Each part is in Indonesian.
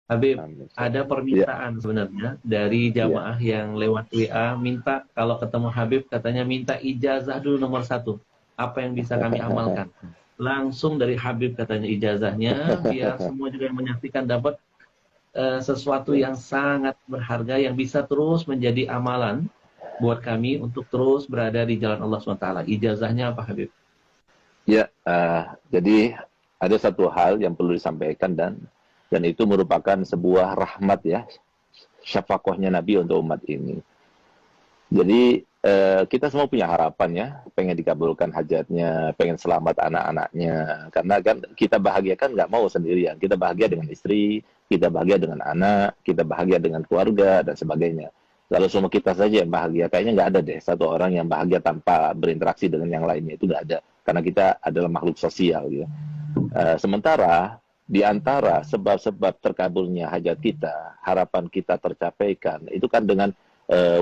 Habib, Amin. ada Ya. permintaan sebenarnya dari Ya. jamaah yang lewat WA minta kalau ketemu Habib katanya minta ijazah dulu nomor satu. Apa yang bisa kami amalkan? Langsung dari Habib katanya ijazahnya, biar semua juga yang menyaksikan dapat sesuatu Ya. yang sangat berharga yang bisa terus menjadi amalan buat kami untuk terus berada di jalan Allah SWT. Ijazahnya apa Habib? Ya, jadi ada satu hal yang perlu disampaikan dan itu merupakan sebuah rahmat ya, syafaqahnya Nabi untuk umat ini. Jadi kita semua punya harapan ya, pengen dikabulkan hajatnya, pengen selamat anak-anaknya. Karena kan kita bahagia kan nggak mau sendirian. Kita bahagia dengan istri, kita bahagia dengan anak, kita bahagia dengan keluarga dan sebagainya. Kalau semua kita saja yang bahagia, kayaknya nggak ada deh satu orang yang bahagia tanpa berinteraksi dengan yang lainnya, itu nggak ada. Karena kita adalah makhluk sosial gitu. Sementara di antara sebab-sebab terkabulnya hajat kita, harapan kita tercapaikan, itu kan dengan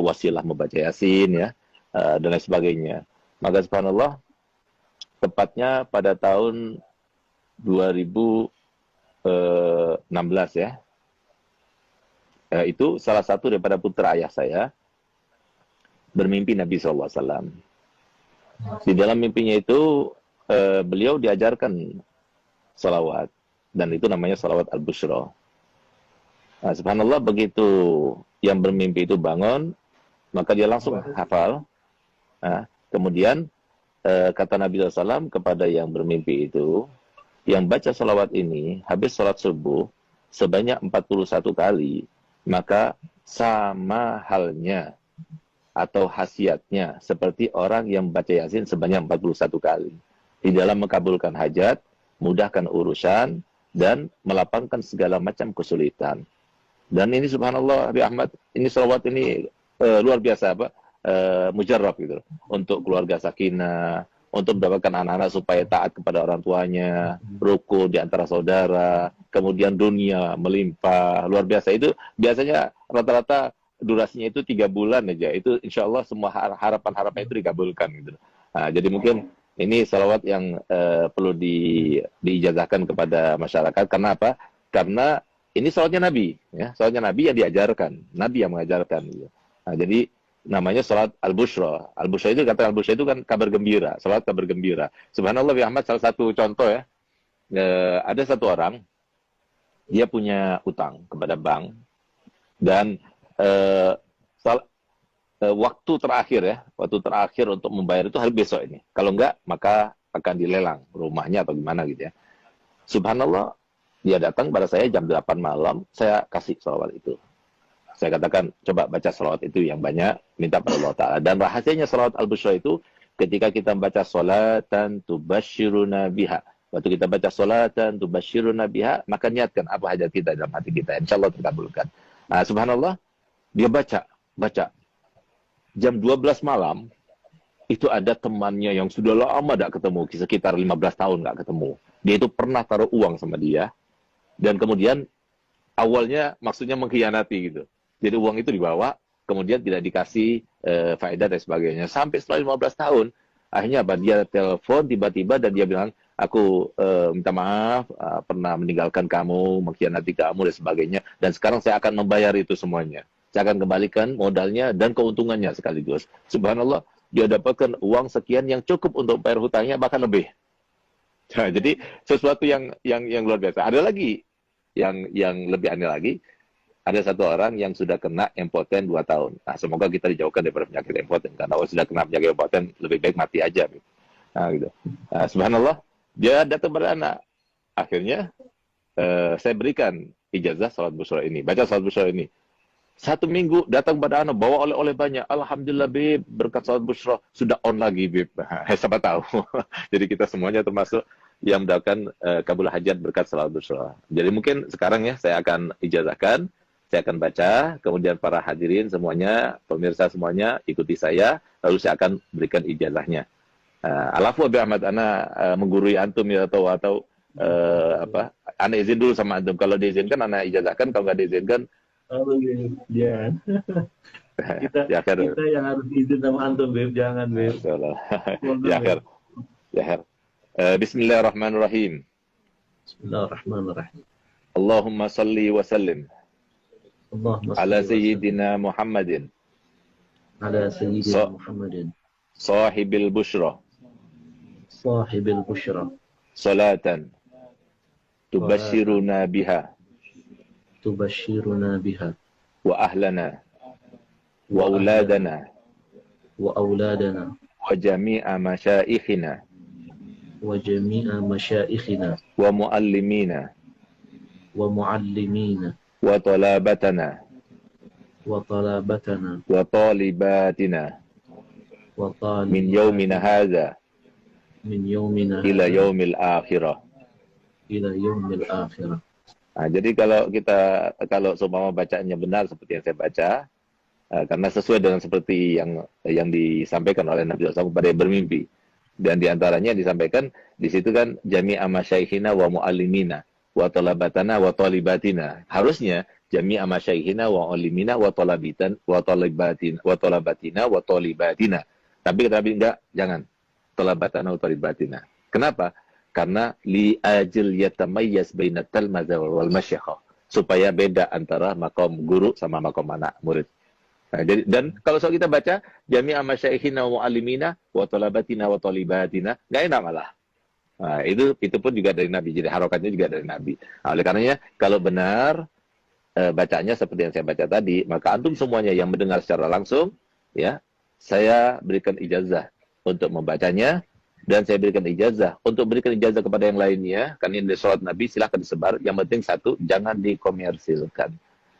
wasilah membaca Yasin ya, dan lain sebagainya. Maka subhanallah, tepatnya pada tahun 2016 ya, itu salah satu daripada putra ayah saya bermimpi Nabi SAW. Di dalam mimpinya itu beliau diajarkan salawat, dan itu namanya salawat al-bushra. Nah, subhanallah, begitu yang bermimpi itu bangun, maka dia langsung hafal. Nah, kemudian kata Nabi SAW kepada yang bermimpi itu, yang baca salawat ini habis sholat subuh sebanyak 41 kali, maka sama halnya atau khasiatnya seperti orang yang baca Yasin sebanyak 41 kali. Di dalam mengabulkan hajat, mudahkan urusan, dan melapangkan segala macam kesulitan. Dan ini subhanallah, Habib Ahmad, ini salawat ini luar biasa apa? Mujarrab gitu. Untuk keluarga sakinah, untuk mendapatkan anak-anak supaya taat kepada orang tuanya, rukun di antara saudara, kemudian dunia melimpah, luar biasa. Itu biasanya rata-rata durasinya itu 3 bulan aja. Itu insya Allah semua harapan-harapan itu dikabulkan gitu. Nah, jadi mungkin ini salawat yang perlu diijazahkan kepada masyarakat. Karena apa? Karena ini salawatnya Nabi, ya, salawatnya Nabi yang diajarkan, Nabi yang mengajarkan. Gitu. Nah, jadi namanya salat al-bushra. Al-bushra itu, kata al-bushra itu kan kabar gembira, salat kabar gembira. Subhanallah, Bi Ahmad, salah satu contoh ya, ada satu orang, dia punya utang kepada bank, dan eh, waktu terakhir untuk membayar itu hari besok ini. Kalau enggak, maka akan dilelang rumahnya atau gimana gitu ya. Subhanallah, dia datang pada saya jam 8 malam, saya kasih salawat itu. Saya katakan, coba baca salawat itu yang banyak, minta pada Allah Ta'ala. Dan rahasianya salawat al-bushra itu, ketika kita baca salatan tubashiruna biha. Waktu kita baca salatan tubashiruna biha, maka niatkan apa hajat kita dalam hati kita. Insya Allah terkabulkan. Nah, subhanallah, dia baca. Jam 12 malam, itu ada temannya yang sudah lama tidak ketemu, sekitar 15 tahun nggak ketemu. Dia itu pernah taruh uang sama dia, dan kemudian awalnya maksudnya mengkhianati gitu. Jadi uang itu dibawa, kemudian tidak dikasih faedah dan sebagainya. Sampai setelah 15 tahun, akhirnya apa? Dia telepon tiba-tiba dan dia bilang, aku minta maaf, pernah meninggalkan kamu, mengkhianati kamu dan sebagainya. Dan sekarang saya akan membayar itu semuanya. Saya akan kembalikan modalnya dan keuntungannya sekaligus. Subhanallah, dia dapatkan uang sekian yang cukup untuk bayar hutangnya, bahkan lebih. Nah, jadi sesuatu yang luar biasa. Ada lagi yang lebih aneh lagi, ada satu orang yang sudah kena impoten 2 tahun. Nah, semoga kita dijauhkan daripada penyakit impoten. Karena kalau sudah kena penyakit impoten, lebih baik mati aja. Nah, gitu. Nah, subhanallah, dia datang pada anak. Akhirnya, saya berikan ijazah salat busra ini. Baca salat busra ini. 1 minggu datang pada anak, bawa oleh-oleh banyak. Alhamdulillah, Bib, berkat salat busra. Sudah on lagi, Bib. Siapa tahu. Jadi kita semuanya termasuk yang mendapatkan kabul hajat berkat salat busra. Jadi mungkin sekarang ya, saya akan ijazahkan. Saya akan baca, kemudian para hadirin semuanya, pemirsa semuanya, ikuti saya, lalu saya akan berikan ijazahnya. Alafu Abi Ahmad, ana menggurui antum ya, atau ana izin dulu sama antum. Kalau diizinkan, ana ijazahkan. Kalau nggak diizinkan, Oh, jangan. Kita ya akhir, kita yang harus izin sama antum, Beb. Jangan, Beb. ya Mohon, Beb. akhir, ya akhir. Bismillahirrahmanirrahim. Bismillahirrahmanirrahim. Allahumma salli wa sallim Allahumma ala salli wa sallim sayyidina Muhammadin ala sayyidina Muhammadin sahibil bushra sahibil bushra salatan tubashiruna biha tubashiruna biha wa ahlana wa auladana wa auladana wa jami'a masyaikhina wa jami'a masyaikhina wa muallimina wa muallimina wa talabatana wa talabatana wa talibatina wa min yaumina hadha min yaumina ila yaumil akhirah. ila yaumil akhirah. Nah, jadi kalau seumpama bacaannya benar seperti yang saya baca, karena sesuai dengan seperti yang disampaikan oleh Nabi SAW kepada yang bermimpi, dan diantaranya disampaikan di situ kan jami'a masyaikhina wa muallimina wa talabatana wa talibatina. Harusnya jami'a masyaikhina wa muallimina wa talibatina wa talibatina. Tapi enggak, jangan talabatana wa talibatina. Kenapa? Karena li ajil yatamayyaz bainat talmaza wal masyayikh, supaya beda antara makom guru sama makom anak murid. Nah, jadi, dan kalau soal kita baca jami'a masyaikhina wa muallimina wa talabatina wa talibatina, enggak enak malah. Nah, itu pun juga dari Nabi. Jadi harokatnya juga dari Nabi. Nah, oleh karenanya kalau benar bacanya seperti yang saya baca tadi, maka antum semuanya yang mendengar secara langsung, ya, saya berikan ijazah untuk membacanya. Dan saya berikan ijazah untuk berikan ijazah kepada yang lainnya. Karena ini sholat Nabi silahkan disebar. Yang penting satu, jangan dikomersilkan.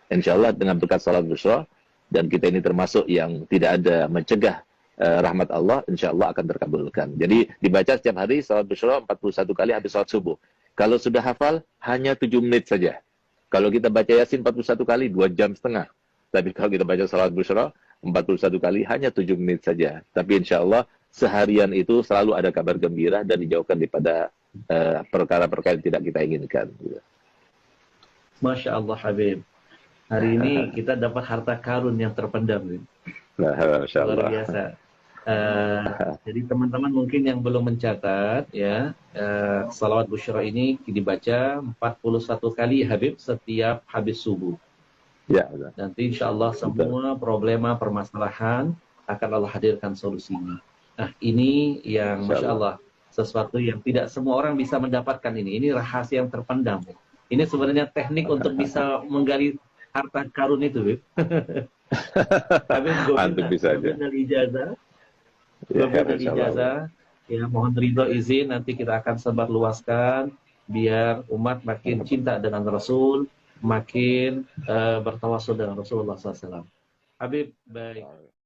Insya Allah dengan berkat sholat bushra, dan kita ini termasuk yang tidak ada mencegah rahmat Allah, insya Allah akan terkabulkan. Jadi dibaca setiap hari sholat bushra 41 kali habis sholat subuh. Kalau sudah hafal, hanya 7 menit saja. Kalau kita baca Yasin 41 kali, 2 jam setengah. Tapi kalau kita baca sholat bushra 41 kali, hanya 7 menit saja. Tapi insya Allah seharian itu selalu ada kabar gembira dan dijauhkan daripada perkara-perkara yang tidak kita inginkan. Masya Allah Habib. Hari ini kita dapat harta karun yang terpendam. Nah, Masya Allah. Luar biasa. Jadi teman-teman mungkin yang belum mencatat, ya, salawat busyra ini dibaca 41 kali Habib setiap habis subuh. Ya, betul. Nanti insya Allah semua problema permasalahan akan Allah hadirkan solusinya. Nah, ini yang Masya Allah, sesuatu yang tidak semua orang bisa mendapatkan ini. Ini rahasia yang terpendam. Ini sebenarnya teknik untuk bisa menggali harta karun itu, Bib. Antum bisa aja. Dari ijazah. Dari ijazah. Ya, mohon ridho izin, nanti kita akan sebarluaskan biar umat makin cinta dengan Rasul, makin bertawasul dengan Rasulullah SAW. Habib, baik.